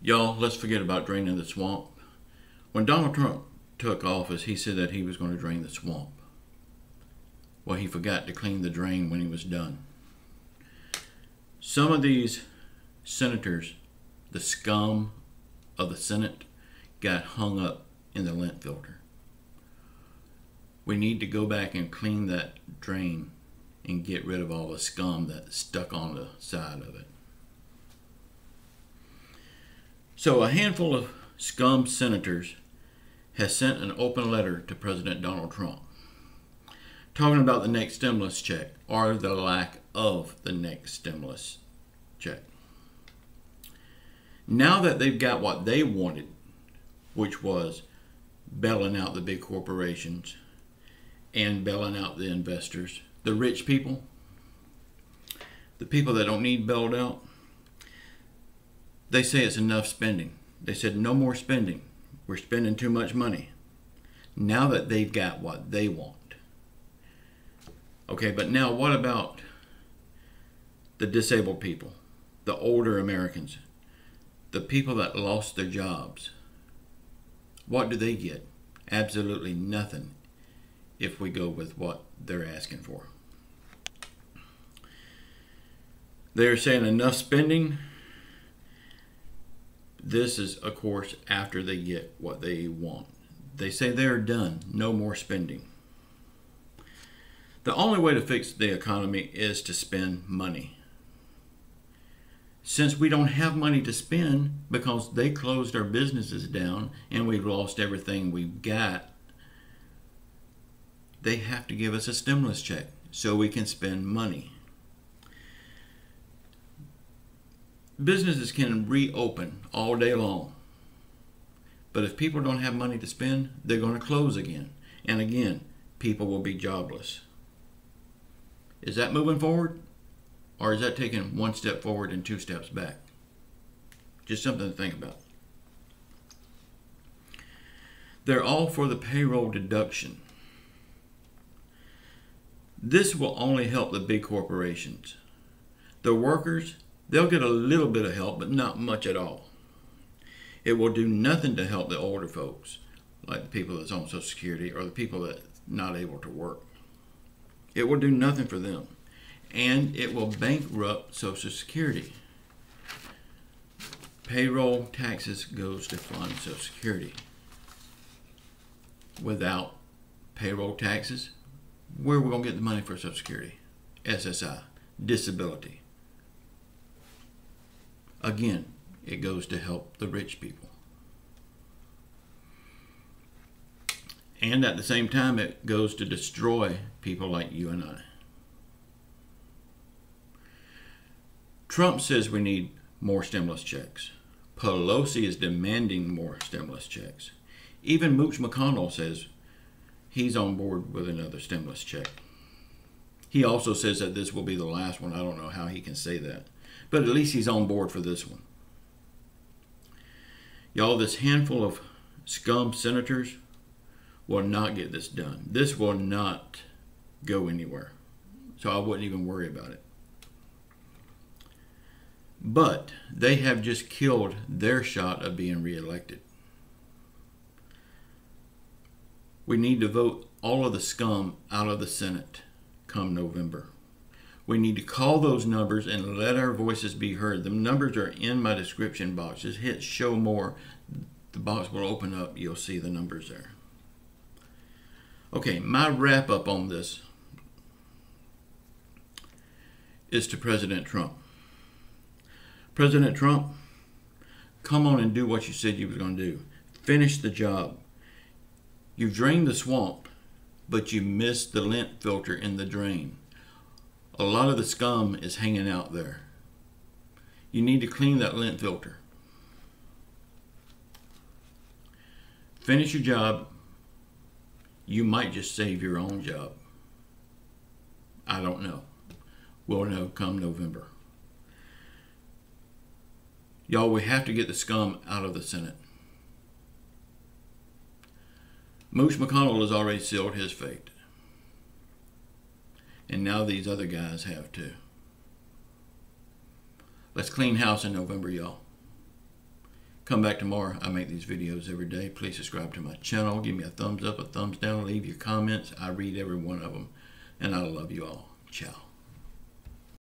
Y'all, let's forget about draining the swamp. When Donald Trump took office, he said that he was going to drain the swamp. Well, he forgot to clean the drain when he was done. Some of these senators, the scum of the Senate, got hung up in the lint filter. We need to go back and clean that drain and get rid of all the scum that's stuck on the side of it. So a handful of scum senators has sent an open letter to President Donald Trump talking about the next stimulus check or the lack of the next stimulus check. Now that they've got what they wanted, which was bailing out the big corporations and bailing out the investors, the rich people, the people that don't need bailed out, they say it's enough spending. They said no more spending. We're spending too much money. Now that they've got what they want. Okay, but now what about the disabled people, the older Americans, the people that lost their jobs? What do they get? Absolutely nothing if we go with what they're asking for. They're saying enough spending. This is, of course, after they get what they want. They say they're done. No more spending. The only way to fix the economy is to spend money. Since we don't have money to spend because they closed our businesses down and we've lost everything we've got, they have to give us a stimulus check so we can spend money. Businesses can reopen all day long. But if people don't have money to spend, they're going to close again. And again, people will be jobless. Is that moving forward? Or is that taking one step forward and two steps back? Just something to think about. They're all for the payroll deduction. This will only help the big corporations. The workers, they'll get a little bit of help, but not much at all. It will do nothing to help the older folks, like the people that's on Social Security or the people that's not able to work. It will do nothing for them. And it will bankrupt Social Security. Payroll taxes goes to fund Social Security. Without payroll taxes, where are we going to get the money for Social Security? SSI, disability. Again, it goes to help the rich people. And at the same time, it goes to destroy people like you and I. Trump says we need more stimulus checks. Pelosi is demanding more stimulus checks. Even Mooch McConnell says he's on board with another stimulus check. He also says that this will be the last one. I don't know how he can say that. But at least he's on board for this one. Y'all, this handful of scum senators will not get this done. This will not go anywhere. So I wouldn't even worry about it. But they have just killed their shot of being reelected. We need to vote all of the scum out of the Senate come November. We need to call those numbers and let our voices be heard. The numbers are in my description box. Just hit show more. The box will open up. You'll see the numbers there. Okay, my wrap up on this is to President Trump. President Trump, come on and do what you said you was going to do. Finish the job. You've drained the swamp, but you missed the lint filter in the drain. A lot of the scum is hanging out there. You need to clean that lint filter. Finish your job. You might just save your own job. I don't know. We'll know come November. Y'all, we have to get the scum out of the Senate. Mooch McConnell has already sealed his fate. And now these other guys have too. Let's clean house in November, y'all. Come back tomorrow. I make these videos every day. Please subscribe to my channel. Give me a thumbs up, a thumbs down. Leave your comments. I read every one of them. And I love you all. Ciao.